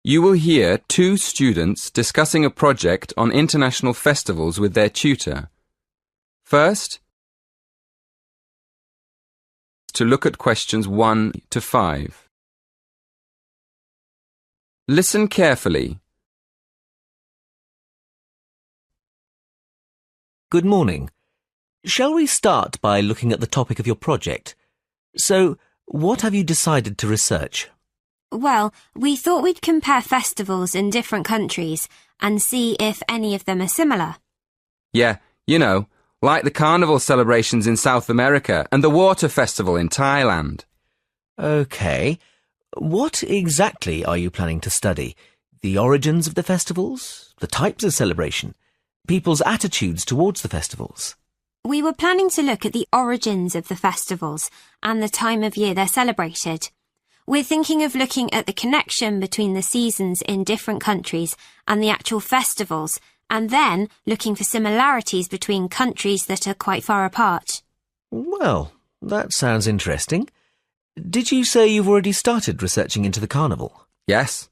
You will hear two students discussing a project on international festivals with their tutor. First, to look at questions 1 to 5. Listen carefully. Good morning. Shall we start by looking at the topic of your project? So, what have you decided to research? Well, we thought we'd compare festivals in different countries and see if any of them are similar. Yeah, you know, like the carnival celebrations in South America and the water festival in Thailand. OK. What exactly are you planning to study? The origins of the festivals? The types of celebration? People's attitudes towards the festivals? We were planning to look at the origins of the festivals and the time of year they're celebrated. We're thinking of looking at the connection between the seasons in different countries and the actual festivals, and then looking for similarities between countries that are quite far apart. Well, that sounds interesting. Did you say you've already started researching into the carnival? Yes.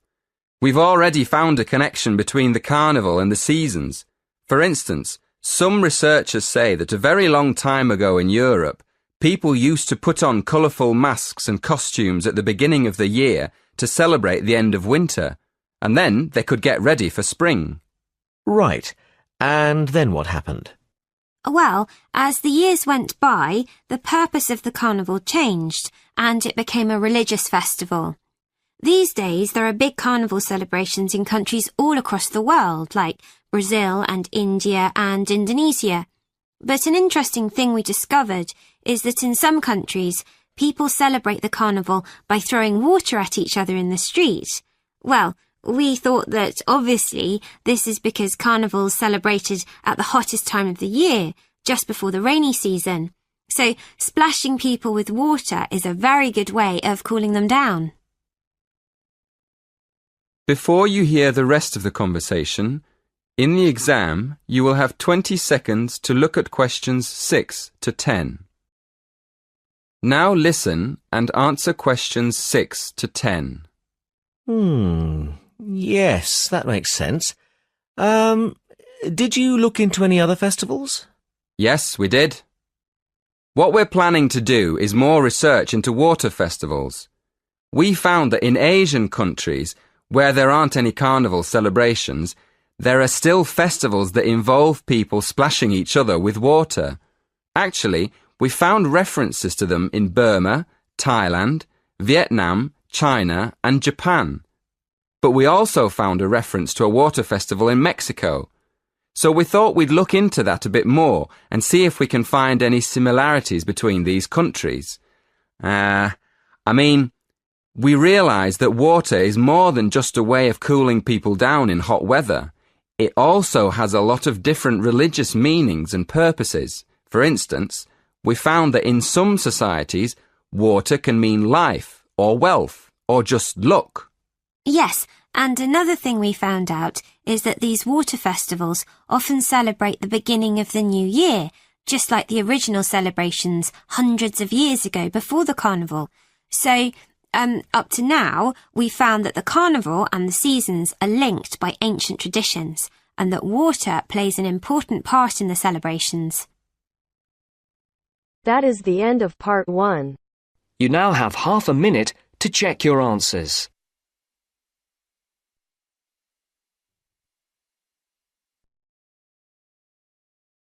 We've already found a connection between the carnival and the seasons. For instance, some researchers say that a very long time ago in Europe, people used to put on colourful masks and costumes at the beginning of the year to celebrate the end of winter, and then they could get ready for spring. Right. And then what happened? Well, as the years went by, the purpose of the carnival changed, and it became a religious festival. These days, there are big carnival celebrations in countries all across the world, like Brazil and India and Indonesia. But an interesting thing we discovered is that in some countries, people celebrate the carnival by throwing water at each other in the street. Well, we thought that obviously this is because carnival's celebrated at the hottest time of the year, just before the rainy season. So splashing people with water is a very good way of cooling them down. Before you hear the rest of the conversation, in the exam, you will have 20 seconds to look at questions 6 to 10. Now listen and answer questions 6 to 10. Yes, that makes sense. Did you look into any other festivals? Yes, we did. What we're planning to do is more research into water festivals. We found that in Asian countries, where there aren't any carnival celebrations, there are still festivals that involve people splashing each other with water. Actually, we found references to them in Burma, Thailand, Vietnam, China, and Japan. But we also found a reference to a water festival in Mexico. So we thought we'd look into that a bit more and see if we can find any similarities between these countries. We realised that water is more than just a way of cooling people down in hot weather. It also has a lot of different religious meanings and purposes. For instance, we found that in some societies, water can mean life or wealth or just luck. Yes, and another thing we found out is that these water festivals often celebrate the beginning of the new year, just like the original celebrations hundreds of years ago before the carnival. So, up to now, we found that the carnival and the seasons are linked by ancient traditions, and that water plays an important part in the celebrations. That is the end of part 1. You now have half a minute to check your answers.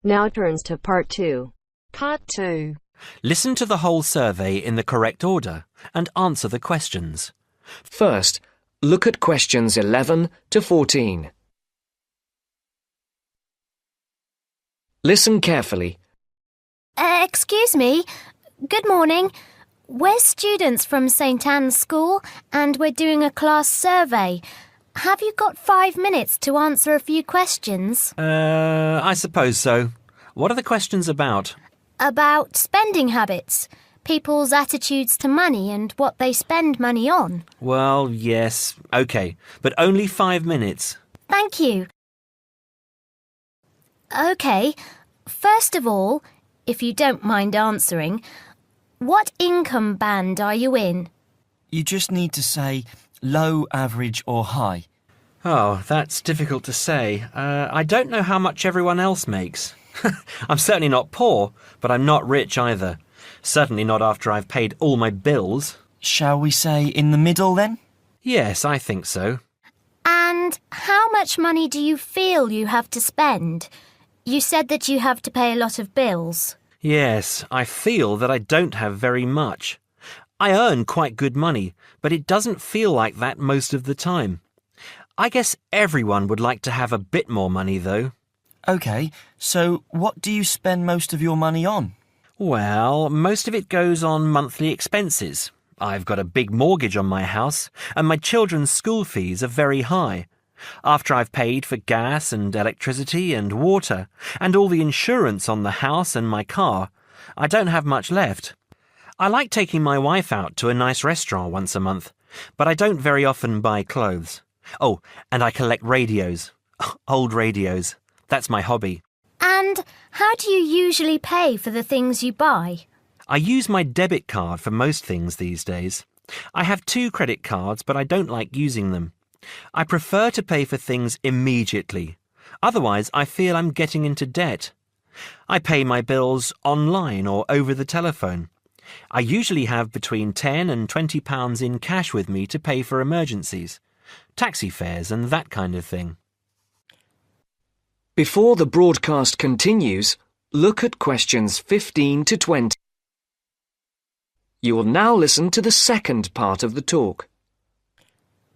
Now turns to part 2. Part 2. Listen to the whole survey in the correct order and answer the questions. First, look at questions 11 to 14. Listen carefully. Excuse me. Good morning. We're students from St. Anne's School and we're doing a class survey. Have you got 5 minutes to answer a few questions? I suppose so. What are the questions about? About spending habits, people's attitudes to money and what they spend money on. Well, yes, OK, but only 5 minutes. Thank you. OK, first of all, if you don't mind answering, what income band are you in? You just need to say, Low, average or high? Oh, that's difficult to say. I don't know how much everyone else makes. I'm certainly not poor, but I'm not rich either. Certainly not after I've paid all my bills. Shall we say in the middle then? Yes, I think so. And how much money do you feel you have to spend? You said that you have to pay a lot of bills. Yes, I feel that I don't have very much. I earn quite good money, but it doesn't feel like that most of the time. I guess everyone would like to have a bit more money, though. OK, so what do you spend most of your money on? Well, most of it goes on monthly expenses. I've got a big mortgage on my house, and my children's school fees are very high. After I've paid for gas and electricity and water, and all the insurance on the house and my car, I don't have much left. I like taking my wife out to a nice restaurant once a month, but I don't very often buy clothes. Oh, and I collect radios. Old radios. That's my hobby. And how do you usually pay for the things you buy? I use my debit card for most things these days. I have 2 credit cards, but I don't like using them. I prefer to pay for things immediately. Otherwise, I feel I'm getting into debt. I pay my bills online or over the telephone. I usually have between £10 and £20 in cash with me to pay for emergencies, taxi fares and that kind of thing. Before the broadcast continues, look at questions 15 to 20. You will now listen to the second part of the talk.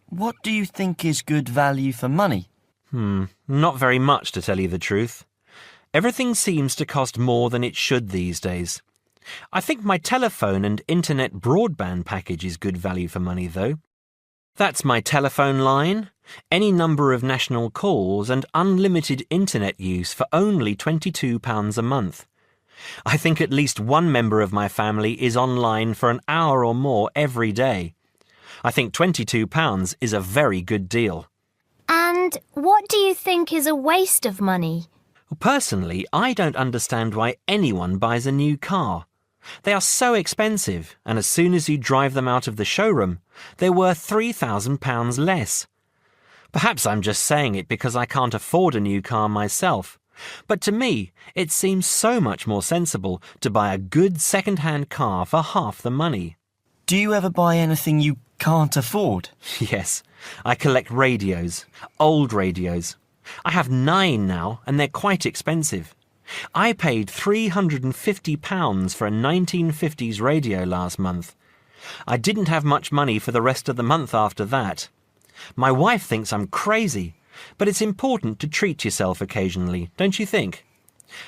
What do you think is good value for money? Not very much, to tell you the truth. Everything seems to cost more than it should these days. I think my telephone and internet broadband package is good value for money, though. That's my telephone line, any number of national calls and unlimited internet use for only £22 a month. I think at least one member of my family is online for an hour or more every day. I think £22 is a very good deal. And what do you think is a waste of money? Personally, I don't understand why anyone buys a new car. They are so expensive, and as soon as you drive them out of the showroom, they're worth £3,000 less. Perhaps I'm just saying it because I can't afford a new car myself. But to me, it seems so much more sensible to buy a good second-hand car for half the money. Do you ever buy anything you can't afford? Yes, I collect radios, old radios. I have 9 now, and they're quite expensive. I paid £350 for a 1950s radio last month. I didn't have much money for the rest of the month after that. My wife thinks I'm crazy, but it's important to treat yourself occasionally, don't you think?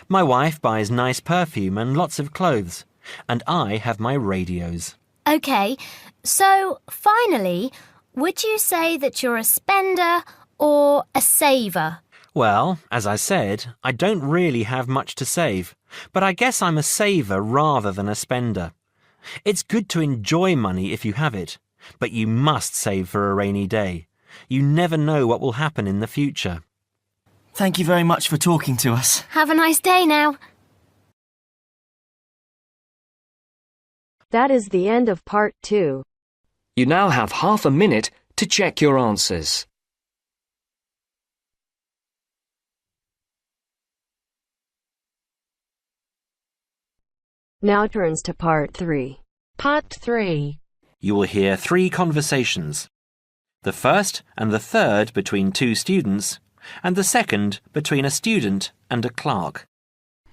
My wife buys nice perfume and lots of clothes, and I have my radios. OK, so finally, would you say that you're a spender or a saver? Well, as I said, I don't really have much to save, but I guess I'm a saver rather than a spender. It's good to enjoy money if you have it, but you must save for a rainy day. You never know what will happen in the future. Thank you very much for talking to us. Have a nice day now. That is the end of part 2. You now have half a minute to check your answers. Now turns to part 3. Part 3. You will hear 3 conversations. The first and the third between 2 students, and the second between a student and a clerk.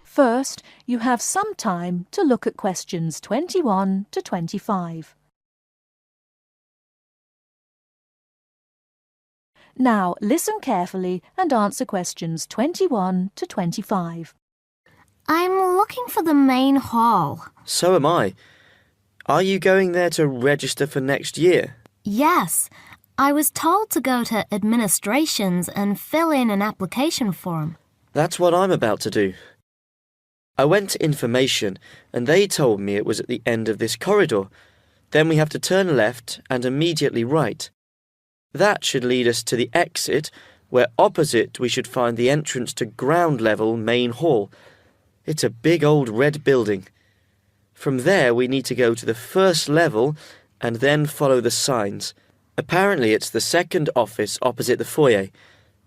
First, you have some time to look at questions 21 to 25. Now, listen carefully and answer questions 21 to 25. I'm looking for the main hall. So am I. Are you going there to register for next year? Yes, I was told to go to administrations and fill in an application form. That's what I'm about to do. I went to information and they told me it was at the end of this corridor. Then we have to turn left and immediately right. That should lead us to the exit, where opposite we should find the entrance to ground level main hall. It's a big old red building. From there we need to go to the first level and then follow the signs. Apparently it's the second office opposite the foyer.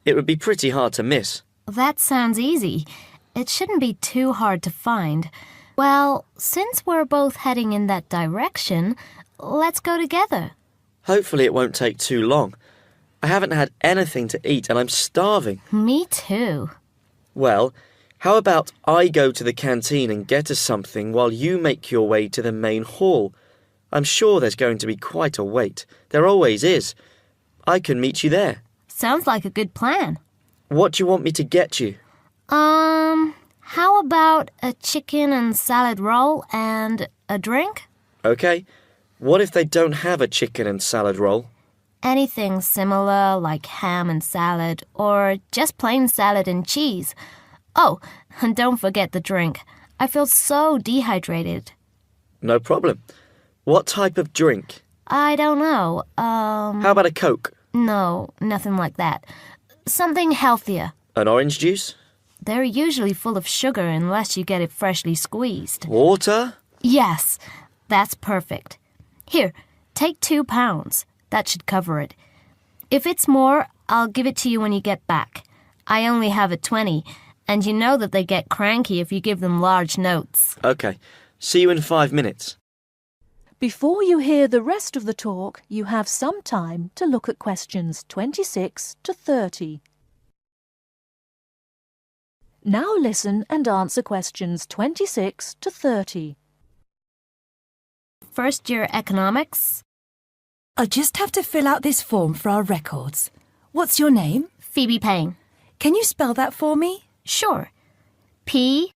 It would be pretty hard to miss. That sounds easy. It shouldn't be too hard to find. Well, since we're both heading in that direction, let's go together. Hopefully it won't take too long. I haven't had anything to eat and I'm starving. Me too. Well, how about I go to the canteen and get us something while you make your way to the main hall? I'm sure there's going to be quite a wait. There always is. I can meet you there. Sounds like a good plan. What do you want me to get you? How about a chicken and salad roll and a drink? Okay. What if they don't have a chicken and salad roll? Anything similar, like ham and salad, or just plain salad and cheese. Oh, and don't forget the drink. I feel so dehydrated. No problem. What type of drink? I don't know. How about a Coke? No, nothing like that. Something healthier. An orange juice? They're usually full of sugar unless you get it freshly squeezed. Water? Yes, that's perfect. Here, take £2. That should cover it. If it's more, I'll give it to you when you get back. I only have a 20, and you know that they get cranky if you give them large notes. Okay. See you in 5 minutes. Before you hear the rest of the talk, you have some time to look at questions 26 to 30. Now listen and answer questions 26 to 30. First year economics. I'll just have to fill out this form for our records. What's your name? Phoebe Payne. Can you spell that for me? Sure. P-H-O-E-B-E-P-A-Y-N-E.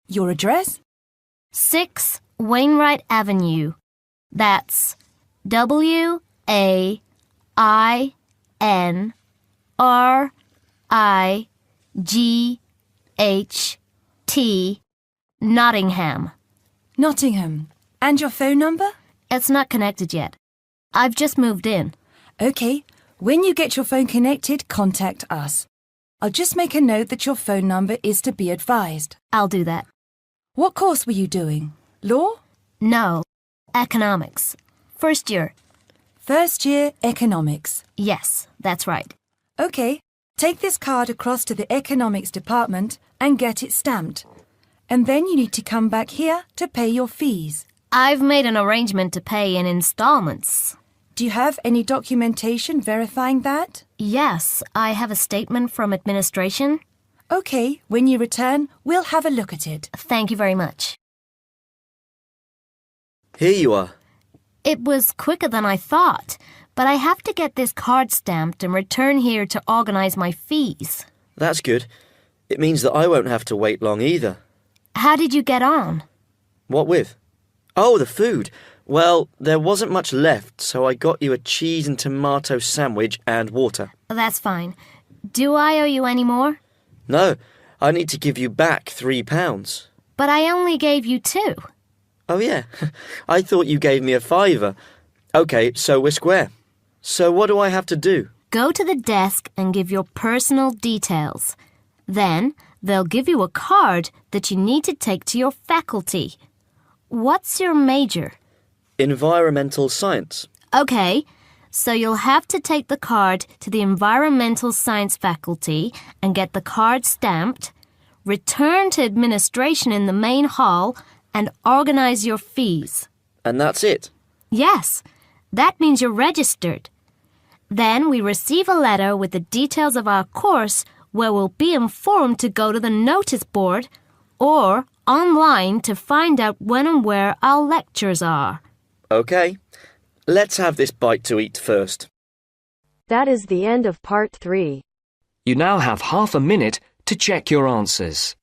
Your address? 6 Wainwright Avenue. That's W-A-I-N-R-I-G-H-T, Nottingham. Nottingham. And your phone number? It's not connected yet. I've just moved in. OK. When you get your phone connected, contact us. I'll just make a note that your phone number is to be advised. I'll do that. What course were you doing? Law? No. Economics. First year. First year economics. Yes, that's right. OK. Take this card across to the economics department and get it stamped. And then you need to come back here to pay your fees. I've made an arrangement to pay in installments. Do you have any documentation verifying that? Yes, I have a statement from administration. OK, when you return, we'll have a look at it. Thank you very much. Here you are. It was quicker than I thought, but I have to get this card stamped and return here to organize my fees. That's good. It means that I won't have to wait long either. How did you get on? What with? Oh, the food. Well, there wasn't much left, so I got you a cheese and tomato sandwich and water. That's fine. Do I owe you any more? No, I need to give you back £3. But I only gave you 2. Oh, yeah. I thought you gave me a £5. OK, so we're square. So what do I have to do? Go to the desk and give your personal details. Then they'll give you a card that you need to take to your faculty. What's your major? Environmental science. OK, so you'll have to take the card to the environmental science faculty and get the card stamped, return to administration in the main hall, and organize your fees. And that's it? Yes, that means you're registered. Then we receive a letter with the details of our course where we'll be informed to go to the notice board or online to find out when and where our lectures are. OK. Let's have this bite to eat first. That is the end of part 3. You now have half a minute to check your answers.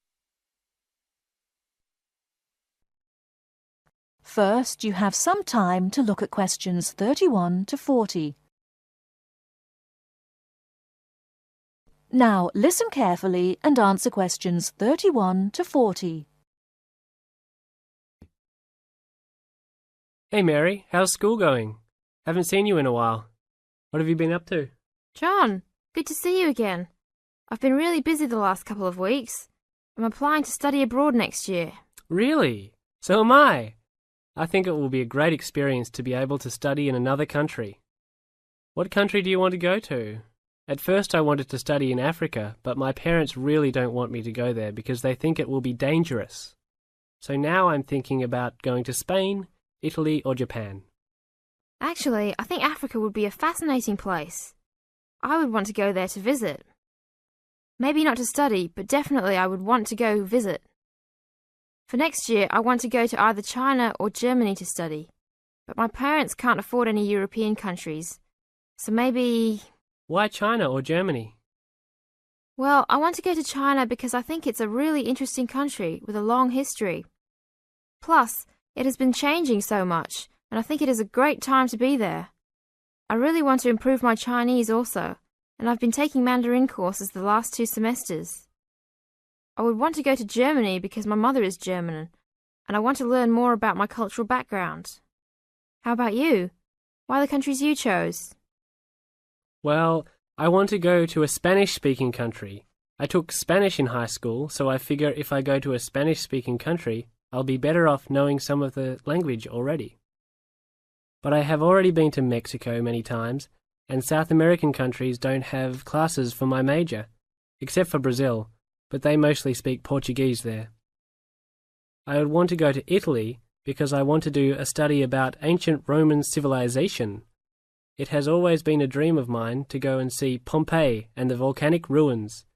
First, you have some time to look at questions 31 to 40. Now, listen carefully and answer questions 31 to 40. Hey Mary, how's school going? Haven't seen you in a while. What have you been up to? John, good to see you again. I've been really busy the last couple of weeks. I'm applying to study abroad next year. Really? So am I. I think it will be a great experience to be able to study in another country. What country do you want to go to? At first I wanted to study in Africa, but my parents really don't want me to go there because they think it will be dangerous. So now I'm thinking about going to Spain, Italy or Japan. Actually, I think Africa would be a fascinating place. I would want to go there to visit. Maybe not to study, but definitely I would want to go visit. For next year, I want to go to either China or Germany to study. But my parents can't afford any European countries. So maybe... Why China or Germany? Well, I want to go to China because I think it's a really interesting country with a long history. Plus, it has been changing so much, and I think it is a great time to be there. I really want to improve my Chinese also, and I've been taking Mandarin courses the last 2 semesters. I would want to go to Germany because my mother is German, and I want to learn more about my cultural background. How about you? Why the countries you chose? Well, I want to go to a Spanish-speaking country. I took Spanish in high school, so I figure if I go to a Spanish-speaking country, I'll be better off knowing some of the language already. But I have already been to Mexico many times, and South American countries don't have classes for my major, except for Brazil, but they mostly speak Portuguese there. I would want to go to Italy because I want to do a study about ancient Roman civilization. It has always been a dream of mine to go and see Pompeii and the volcanic ruins.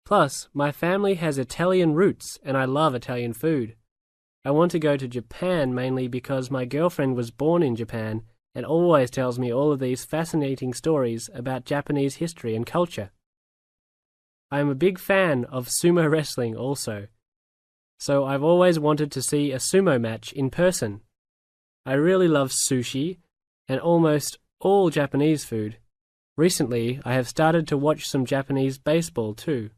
Plus, my family has Italian roots and I love Italian food. I want to go to Japan mainly because my girlfriend was born in Japan and always tells me all of these fascinating stories about Japanese history and culture. I am a big fan of sumo wrestling also, so I've always wanted to see a sumo match in person. I really love sushi and almost all Japanese food. Recently, I have started to watch some Japanese baseball too.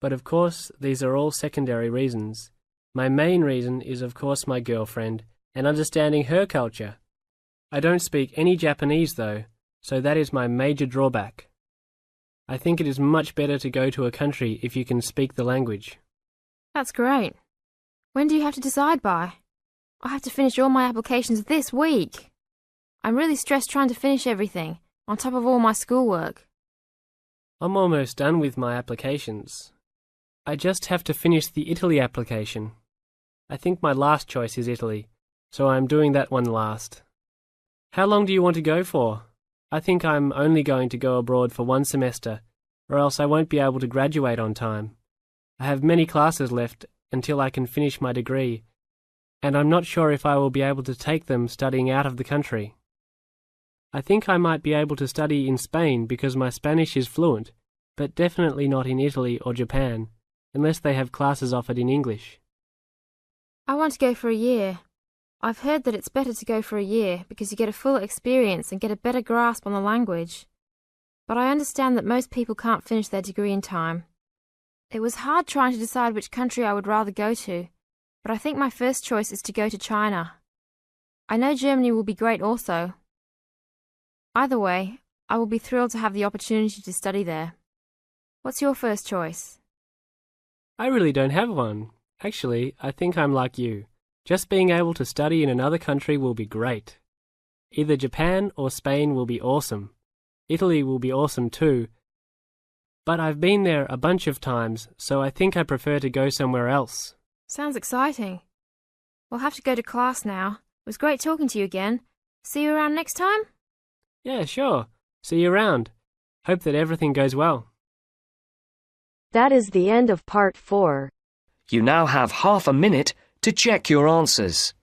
But of course, these are all secondary reasons. My main reason is of course my girlfriend and understanding her culture. I don't speak any Japanese though, so that is my major drawback. I think it is much better to go to a country if you can speak the language. That's great. When do you have to decide by? I have to finish all my applications this week. I'm really stressed trying to finish everything, on top of all my schoolwork. I'm almost done with my applications. I just have to finish the Italy application. I think my last choice is Italy, so I'm doing that one last. How long do you want to go for? I think I'm only going to go abroad for 1 semester, or else I won't be able to graduate on time. I have many classes left until I can finish my degree, and I'm not sure if I will be able to take them studying out of the country. I think I might be able to study in Spain because my Spanish is fluent, but definitely not in Italy or Japan, unless they have classes offered in English. I want to go for a year. I've heard that it's better to go for a year because you get a full experience and get a better grasp on the language. But I understand that most people can't finish their degree in time. It was hard trying to decide which country I would rather go to, but I think my first choice is to go to China. I know Germany will be great also. Either way, I will be thrilled to have the opportunity to study there. What's your first choice? I really don't have one. Actually, I think I'm like you. Just being able to study in another country will be great. Either Japan or Spain will be awesome. Italy will be awesome too. But I've been there a bunch of times, so I think I prefer to go somewhere else. Sounds exciting. We'll have to go to class now. It was great talking to you again. See you around next time? Yeah, sure. See you around. Hope that everything goes well. That is the end of part 4. You now have half a minute to check your answers.